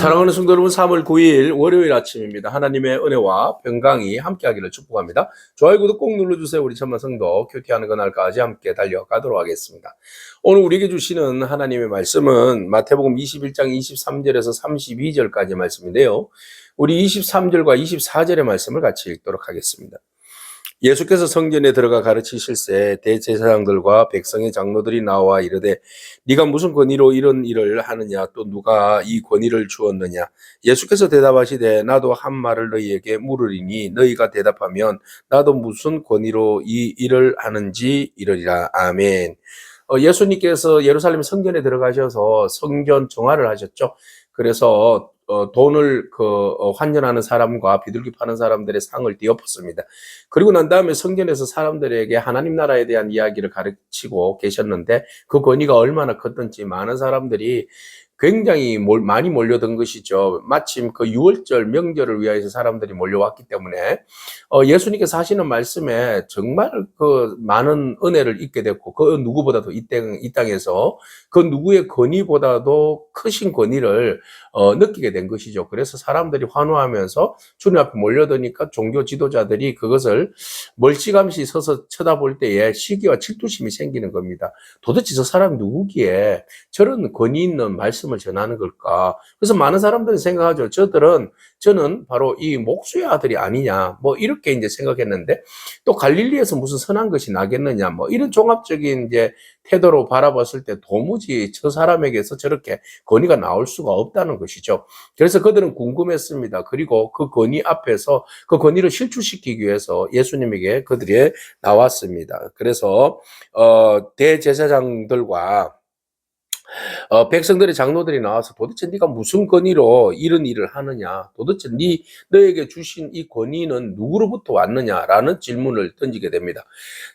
사랑하는 성도 여러분, 3월 9일 월요일 아침입니다. 하나님의 은혜와 평강이 함께하기를 축복합니다. 좋아요, 구독 꼭 눌러주세요. 우리 천만 성도 큐티하는 그날까지 함께 달려가도록 하겠습니다. 오늘 우리에게 주시는 하나님의 말씀은 마태복음 21장 23절에서 32절까지 말씀인데요. 우리 23절과 24절의 말씀을 같이 읽도록 하겠습니다. 예수께서 성전에 들어가 가르치실새 대제사장들과 백성의 장로들이 나와 이르되 네가 무슨 권위로 이런 일을 하느냐, 또 누가 이 권위를 주었느냐. 예수께서 대답하시되 나도 한 말을 너희에게 물으리니 너희가 대답하면 나도 무슨 권위로 이 일을 하는지 이르리라. 아멘. 예수님께서 예루살렘 성전에 들어가셔서 성전 정화를 하셨죠. 그래서 돈을 환전하는 사람과 비둘기 파는 사람들의 상을 띄엎었습니다. 그리고 난 다음에 성전에서 사람들에게 하나님 나라에 대한 이야기를 가르치고 계셨는데 그 권위가 얼마나 컸던지 많은 사람들이 굉장히 많이 몰려든 것이죠. 마침 그 6월절 명절을 위하여서 사람들이 몰려왔기 때문에 예수님께서 하시는 말씀에 정말 그 많은 은혜를 잊게 됐고 그 누구보다도 이 땅에서 그 누구의 권위보다도 크신 권위를 느끼게 된 것이죠. 그래서 사람들이 환호하면서 주님 앞에 몰려드니까 종교 지도자들이 그것을 멀찌감치 서서 쳐다볼 때에 시기와 질투심이 생기는 겁니다. 도대체 저 사람 누구기에 저런 권위 있는 말씀을 전하는 걸까? 그래서 많은 사람들이 생각하죠. 저는 바로 이 목수의 아들이 아니냐, 뭐 이렇게 이제 생각했는데 또 갈릴리에서 무슨 선한 것이 나겠느냐, 뭐 이런 종합적인 이제 태도로 바라봤을 때 도무지 저 사람에게서 저렇게 권위가 나올 수가 없다는 것이죠. 그래서 그들은 궁금했습니다. 그리고 그 권위 앞에서 그 권위를 실추시키기 위해서 예수님에게 그들이 나왔습니다. 그래서 대제사장들과 백성들의 장로들이 나와서 도대체 네가 무슨 권위로 이런 일을 하느냐, 도대체 너에게 주신 이 권위는 누구로부터 왔느냐라는 질문을 던지게 됩니다.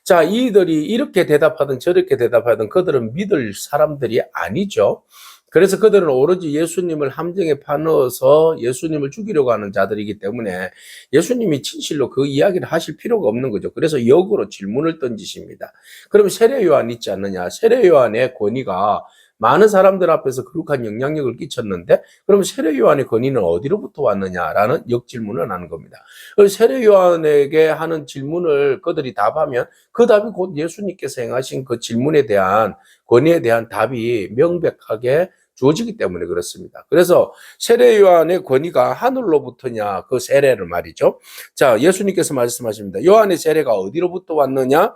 자, 이들이 이렇게 대답하든 저렇게 대답하든 그들은 믿을 사람들이 아니죠. 그래서 그들은 오로지 예수님을 함정에 파넣어서 예수님을 죽이려고 하는 자들이기 때문에 예수님이 진실로 그 이야기를 하실 필요가 없는 거죠. 그래서 역으로 질문을 던지십니다. 그럼 세례 요한 있지 않느냐? 세례 요한의 권위가 많은 사람들 앞에서 거룩한 영향력을 끼쳤는데 그럼 세례 요한의 권위는 어디로부터 왔느냐라는 역질문을 하는 겁니다. 세례 요한에게 하는 질문을 그들이 답하면 그 답이 곧 예수님께서 행하신 그 질문에 대한 권위에 대한 답이 명백하게 주어지기 때문에 그렇습니다. 그래서 세례 요한의 권위가 하늘로부터냐, 그 세례를 말이죠. 자, 예수님께서 말씀하십니다. 요한의 세례가 어디로부터 왔느냐?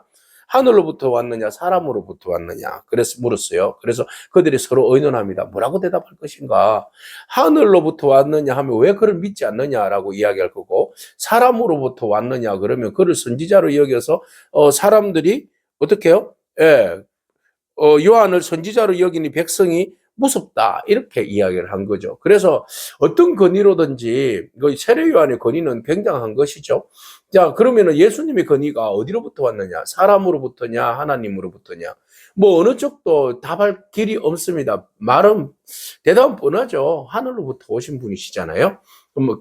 하늘로부터 왔느냐, 사람으로부터 왔느냐. 그래서 물었어요. 그래서 그들이 서로 의논합니다. 뭐라고 대답할 것인가? 하늘로부터 왔느냐 하면 왜 그를 믿지 않느냐라고 이야기할 거고, 사람으로부터 왔느냐 그러면 그를 선지자로 여겨서 사람들이 어떻게 해요? 예, 요한을 선지자로 여기니 백성이 무섭다, 이렇게 이야기를 한 거죠. 그래서 어떤 권위로든지 그 세례 요한의 권위는 굉장한 것이죠. 자, 그러면은 예수님의 권위가 어디로부터 왔느냐? 사람으로부터냐, 하나님으로부터냐? 뭐 어느 쪽도 답할 길이 없습니다. 대답은 뻔하죠. 하늘로부터 오신 분이시잖아요.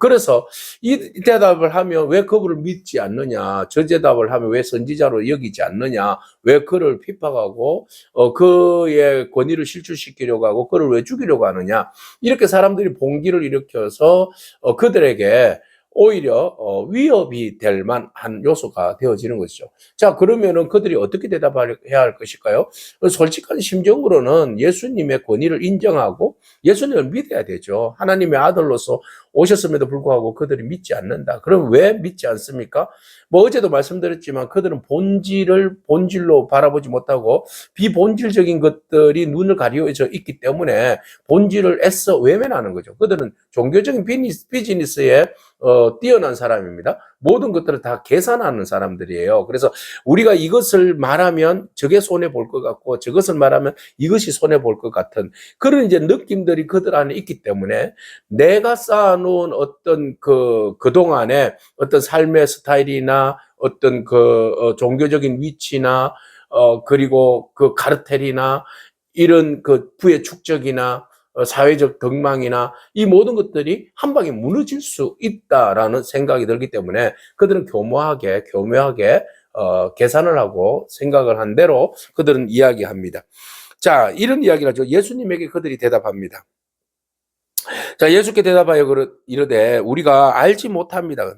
그래서 이 대답을 하면 왜 그분을 믿지 않느냐, 저 대답을 하면 왜 선지자로 여기지 않느냐, 왜 그를 핍박하고 그의 권위를 실추시키려고 하고 그를 왜 죽이려고 하느냐, 이렇게 사람들이 봉기를 일으켜서 그들에게 오히려 위협이 될 만한 요소가 되어지는 것이죠. 자, 그러면은 그들이 어떻게 대답해야 할 것일까요? 솔직한 심정으로는 예수님의 권위를 인정하고 예수님을 믿어야 되죠. 하나님의 아들로서 오셨음에도 불구하고 그들이 믿지 않는다. 그럼 왜 믿지 않습니까? 뭐 어제도 말씀드렸지만 그들은 본질로 바라보지 못하고 비본질적인 것들이 눈을 가려져 있기 때문에 본질을 애써 외면하는 거죠. 그들은 종교적인 비즈니스에 뛰어난 사람입니다. 모든 것들을 다 계산하는 사람들이에요. 그래서 우리가 이것을 말하면 저게 손해볼 것 같고 저것을 말하면 이것이 손해볼 것 같은 그런 이제 느낌들이 그들 안에 있기 때문에 내가 쌓아놓은 어떤 그동안에 어떤 삶의 스타일이나 어떤 종교적인 위치나 그리고 그 카르텔이나 이런 그 부의 축적이나 사회적 덕망이나 이 모든 것들이 한 방에 무너질 수 있다라는 생각이 들기 때문에 그들은 교묘하게 계산을 하고 생각을 한 대로 그들은 이야기합니다. 자, 이런 이야기를 하죠. 예수님에게 그들이 대답합니다. 자, 예수께 대답하여 이르되 우리가 알지 못합니다.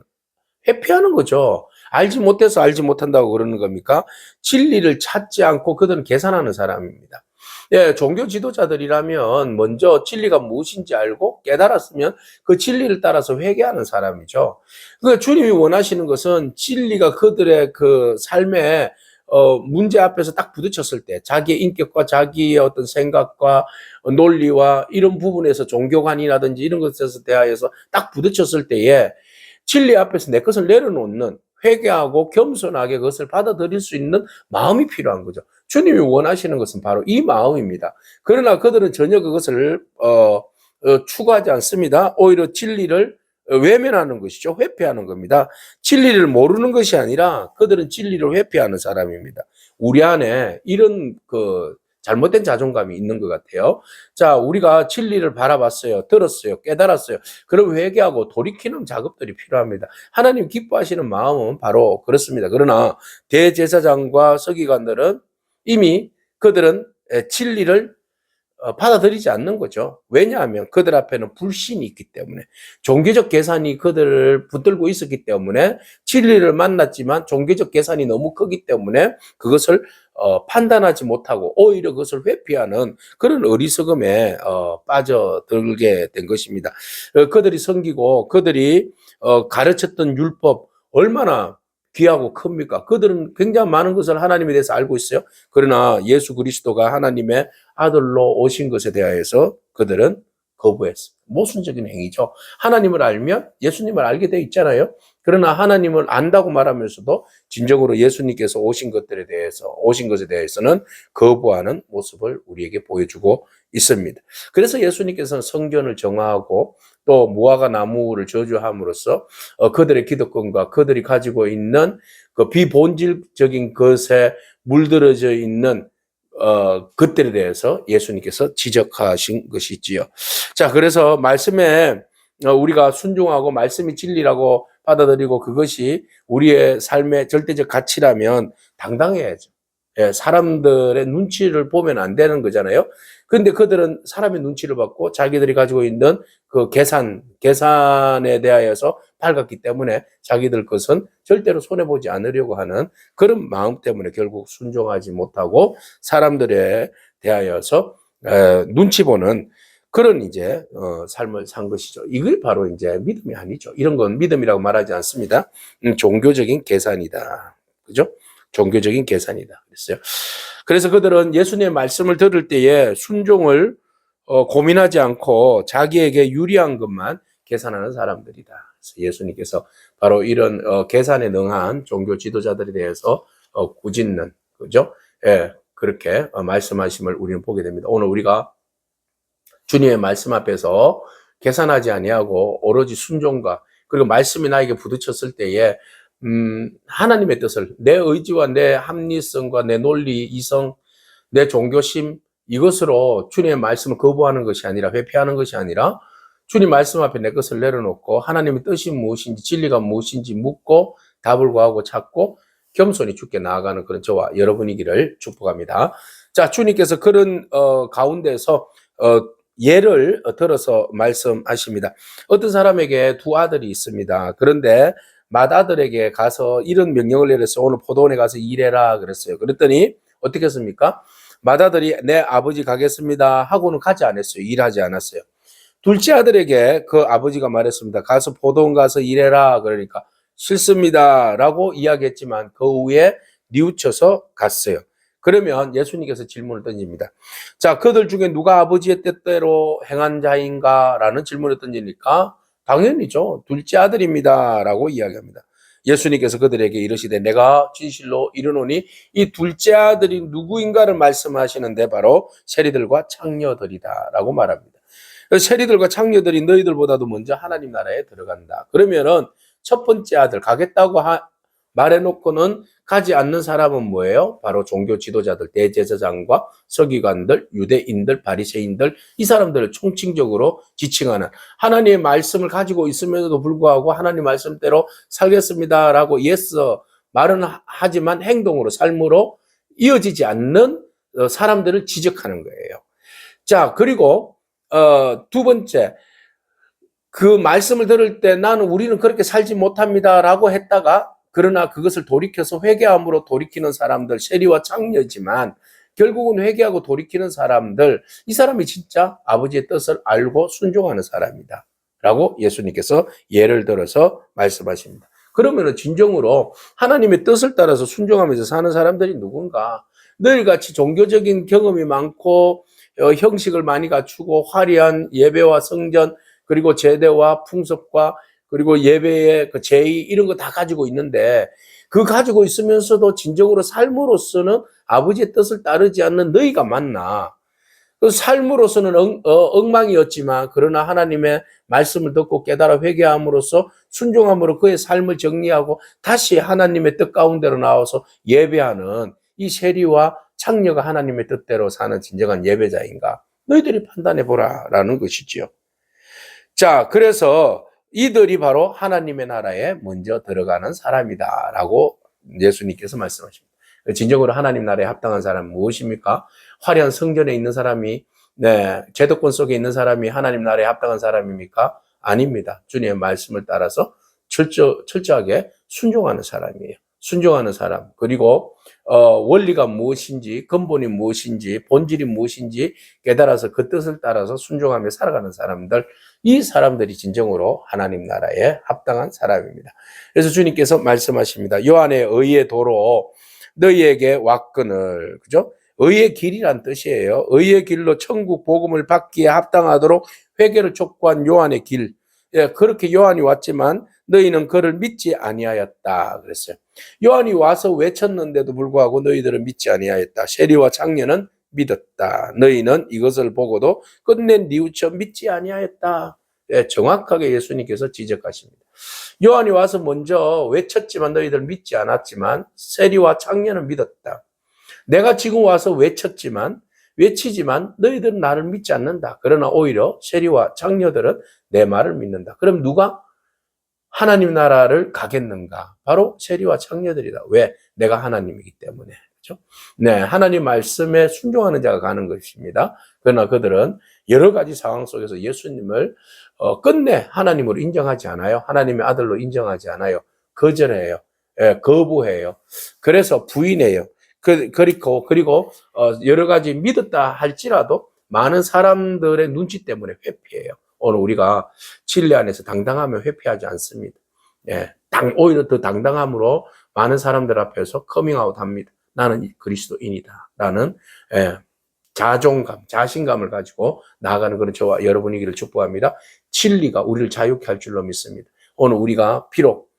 회피하는 거죠. 알지 못해서 알지 못한다고 그러는 겁니까? 진리를 찾지 않고 그들은 계산하는 사람입니다. 예, 종교 지도자들이라면 먼저 진리가 무엇인지 알고 깨달았으면 그 진리를 따라서 회개하는 사람이죠. 그 주님이 원하시는 것은 진리가 그들의 그 삶에 문제 앞에서 딱 부딪혔을 때 자기의 인격과 자기의 어떤 생각과 논리와 이런 부분에서 종교관이라든지 이런 것에서 대하여서 딱 부딪혔을 때에 진리 앞에서 내 것을 내려놓는 회개하고 겸손하게 그것을 받아들일 수 있는 마음이 필요한 거죠. 주님이 원하시는 것은 바로 이 마음입니다. 그러나 그들은 전혀 그것을 추구하지 않습니다. 오히려 진리를 외면하는 것이죠. 회피하는 겁니다. 진리를 모르는 것이 아니라 그들은 진리를 회피하는 사람입니다. 우리 안에 이런 그 잘못된 자존감이 있는 것 같아요. 자, 우리가 진리를 바라봤어요. 들었어요. 깨달았어요. 그럼 회개하고 돌이키는 작업들이 필요합니다. 하나님 기뻐하시는 마음은 바로 그렇습니다. 그러나 대제사장과 서기관들은 이미 그들은 진리를 받아들이지 않는 거죠. 왜냐하면 그들 앞에는 불신이 있기 때문에, 종교적 계산이 그들을 붙들고 있었기 때문에, 진리를 만났지만 종교적 계산이 너무 크기 때문에 그것을 판단하지 못하고 오히려 그것을 회피하는 그런 어리석음에 빠져들게 된 것입니다. 그들이 섬기고 그들이 가르쳤던 율법 얼마나 귀하고 큽니까? 그들은 굉장히 많은 것을 하나님에 대해서 알고 있어요. 그러나 예수 그리스도가 하나님의 아들로 오신 것에 대하여서 그들은 거부했습니다. 모순적인 행위죠. 하나님을 알면 예수님을 알게 돼 있잖아요. 그러나 하나님을 안다고 말하면서도 진정으로 예수님께서 오신 것에 대해서는 거부하는 모습을 우리에게 보여주고 있습니다. 그래서 예수님께서는 성전을 정하고 또 무화과 나무를 저주함으로써 그들의 기득권과 그들이 가지고 있는 그 비본질적인 것에 물들어져 있는 것들에 대해서 예수님께서 지적하신 것이지요. 자, 그래서 말씀에 우리가 순종하고 말씀이 진리라고 받아들이고 그것이 우리의 삶의 절대적 가치라면 당당해야죠. 예, 사람들의 눈치를 보면 안 되는 거잖아요. 근데 그들은 사람의 눈치를 받고 자기들이 가지고 있는 그 계산에 대하여서 밝았기 때문에 자기들 것은 절대로 손해보지 않으려고 하는 그런 마음 때문에 결국 순종하지 못하고 사람들에 대하여서 눈치 보는 그런 이제 삶을 산 것이죠. 이게 바로 이제 믿음이 아니죠. 이런 건 믿음이라고 말하지 않습니다. 종교적인 계산이다. 그죠? 종교적인 계산이다. 그랬어요. 그래서 그들은 예수님의 말씀을 들을 때에 순종을 고민하지 않고 자기에게 유리한 것만 계산하는 사람들이다. 그래서 예수님께서 바로 이런 계산에 능한 종교 지도자들에 대해서 꾸짖는 그죠? 예, 그렇게 말씀하심을 우리는 보게 됩니다. 오늘 우리가 주님의 말씀 앞에서 계산하지 아니하고 오로지 순종과 그리고 말씀이 나에게 부딪혔을 때에 하나님의 뜻을 내 의지와 내 합리성과 내 논리, 이성, 내 종교심 이것으로 주님의 말씀을 거부하는 것이 아니라 회피하는 것이 아니라 주님 말씀 앞에 내 것을 내려놓고 하나님의 뜻이 무엇인지 진리가 무엇인지 묻고 답을 구하고 찾고 겸손히 주께 나아가는 그런 저와 여러분이기를 축복합니다. 자, 주님께서 그런 가운데서 예를 들어서 말씀하십니다. 어떤 사람에게 두 아들이 있습니다. 그런데 맏아들에게 가서 이런 명령을 내렸어요. 오늘 포도원에 가서 일해라 그랬어요. 그랬더니 어떻게 했습니까? 맏아들이 내 아버지 가겠습니다 하고는 가지 않았어요. 일하지 않았어요. 둘째 아들에게 그 아버지가 말했습니다. 가서 포도원 가서 일해라 그러니까 싫습니다 라고 이야기했지만 그 후에 뉘우쳐서 갔어요. 그러면 예수님께서 질문을 던집니다. 자, 그들 중에 누가 아버지의 뜻대로 행한 자인가? 라는 질문을 던지니까 당연히죠. 둘째 아들입니다. 라고 이야기합니다. 예수님께서 그들에게 이르시되 내가 진실로 이르노니 이 둘째 아들이 누구인가를 말씀하시는데 바로 세리들과 창녀들이다. 라고 말합니다. 세리들과 창녀들이 너희들보다도 먼저 하나님 나라에 들어간다. 그러면은 첫 번째 아들 가겠다고 말해놓고는 가지 않는 사람은 뭐예요? 바로 종교 지도자들, 대제사장과 서기관들, 유대인들, 바리새인들 이 사람들을 총칭적으로 지칭하는 하나님의 말씀을 가지고 있음에도 불구하고 하나님 말씀대로 살겠습니다라고 예스 말은 하지만 행동으로 삶으로 이어지지 않는 사람들을 지적하는 거예요. 자, 그리고 두 번째 그 말씀을 들을 때 나는 우리는 그렇게 살지 못합니다라고 했다가 그러나 그것을 돌이켜서 회개함으로 돌이키는 사람들, 세리와 창녀지만 결국은 회개하고 돌이키는 사람들, 이 사람이 진짜 아버지의 뜻을 알고 순종하는 사람이다 라고 예수님께서 예를 들어서 말씀하십니다. 그러면은 진정으로 하나님의 뜻을 따라서 순종하면서 사는 사람들이 누군가? 너희같이 종교적인 경험이 많고 형식을 많이 갖추고 화려한 예배와 성전 그리고 제대와 풍습과 그리고 예배의 그 제의 이런 거 다 가지고 있는데 그 가지고 있으면서도 진정으로 삶으로서는 아버지의 뜻을 따르지 않는 너희가 맞나? 그 삶으로서는 엉망이었지만 그러나 하나님의 말씀을 듣고 깨달아 회개함으로써 순종함으로 그의 삶을 정리하고 다시 하나님의 뜻 가운데로 나와서 예배하는 이 세리와 창녀가 하나님의 뜻대로 사는 진정한 예배자인가? 너희들이 판단해 보라라는 것이지요. 자, 그래서 이들이 바로 하나님의 나라에 먼저 들어가는 사람이다라고 예수님께서 말씀하십니다. 진정으로 하나님 나라에 합당한 사람은 무엇입니까? 화려한 성전에 있는 사람이 제도권 속에 있는 사람이 하나님 나라에 합당한 사람입니까? 아닙니다. 주님의 말씀을 따라서 철저하게 순종하는 사람이에요. 순종하는 사람. 그리고 원리가 무엇인지, 근본이 무엇인지, 본질이 무엇인지 깨달아서 그 뜻을 따라서 순종하며 살아가는 사람들, 이 사람들이 진정으로 하나님 나라에 합당한 사람입니다. 그래서 주님께서 말씀하십니다. 요한의 의의 도로 너희에게 왔거늘, 그죠? 의의 길이란 뜻이에요. 의의 길로 천국 복음을 받기에 합당하도록 회개를 촉구한 요한의 길. 예, 그렇게 요한이 왔지만 너희는 그를 믿지 아니하였다 그랬어요. 요한이 와서 외쳤는데도 불구하고 너희들은 믿지 아니하였다. 세리와 창녀는 믿었다. 너희는 이것을 보고도 끝내 뉘우쳐 믿지 아니하였다. 예, 정확하게 예수님께서 지적하십니다. 요한이 와서 먼저 외쳤지만 너희들 믿지 않았지만 세리와 창녀는 믿었다. 내가 지금 와서 외치지만 너희들은 나를 믿지 않는다. 그러나 오히려 세리와 창녀들은 내 말을 믿는다. 그럼 누가 하나님 나라를 가겠는가? 바로 세리와 창녀들이다. 왜? 내가 하나님이기 때문에. 그렇죠? 네, 하나님 말씀에 순종하는 자가 가는 것입니다. 그러나 그들은 여러 가지 상황 속에서 예수님을 끝내 하나님으로 인정하지 않아요. 하나님의 아들로 인정하지 않아요. 거절해요. 거부해요. 그래서 부인해요. 그리고 여러 가지 믿었다 할지라도 많은 사람들의 눈치 때문에 회피해요. 오늘 우리가 진리 안에서 당당하면 회피하지 않습니다. 예, 오히려 더 당당함으로 많은 사람들 앞에서 커밍아웃 합니다. 나는 그리스도인이다. 라는 자존감, 자신감을 가지고 나아가는 그런 저와 여러분이기를 축복합니다. 진리가 우리를 자유케 할 줄로 믿습니다. 오늘 우리가 비록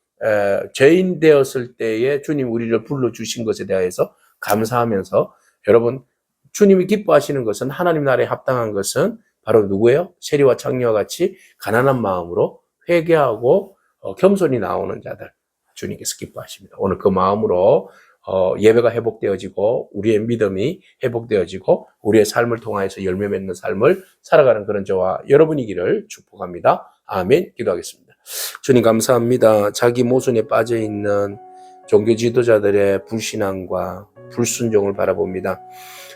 죄인 되었을 때에 주님 우리를 불러주신 것에 대해서 감사하면서 여러분 주님이 기뻐하시는 것은 하나님 나라에 합당한 것은 바로 누구예요? 세리와 창녀와 같이 가난한 마음으로 회개하고 겸손히 나오는 자들 주님께서 기뻐하십니다. 오늘 그 마음으로 예배가 회복되어지고 우리의 믿음이 회복되어지고 우리의 삶을 통하여서 열매 맺는 삶을 살아가는 그런 저와 여러분이기를 축복합니다. 아멘. 기도하겠습니다. 주님 감사합니다. 자기 모순에 빠져있는 종교 지도자들의 불신앙과 불순종을 바라봅니다.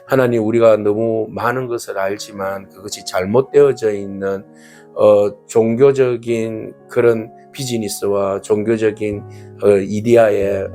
하나님 우리가 너무 많은 것을 알지만 그것이 잘못되어져 있는 종교적인 그런 비즈니스와 종교적인 이데아에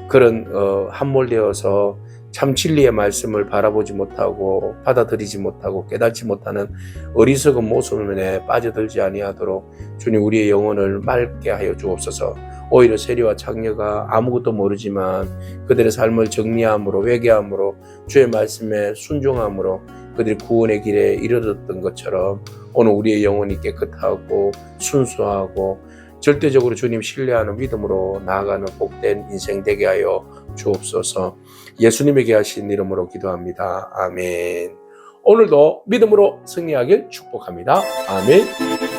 그런 함몰되어서 참 진리의 말씀을 바라보지 못하고 받아들이지 못하고 깨닫지 못하는 어리석은 모순에 빠져들지 아니하도록 주님 우리의 영혼을 맑게 하여 주옵소서. 오히려 세리와 창녀가 아무것도 모르지만 그들의 삶을 정리함으로 회개함으로 주의 말씀에 순종함으로 그들이 구원의 길에 이르렀던 것처럼 오늘 우리의 영혼이 깨끗하고 순수하고 절대적으로 주님 신뢰하는 믿음으로 나아가는 복된 인생 되게 하여 주옵소서. 예수님에게 하신 이름으로 기도합니다. 아멘. 오늘도 믿음으로 승리하길 축복합니다. 아멘.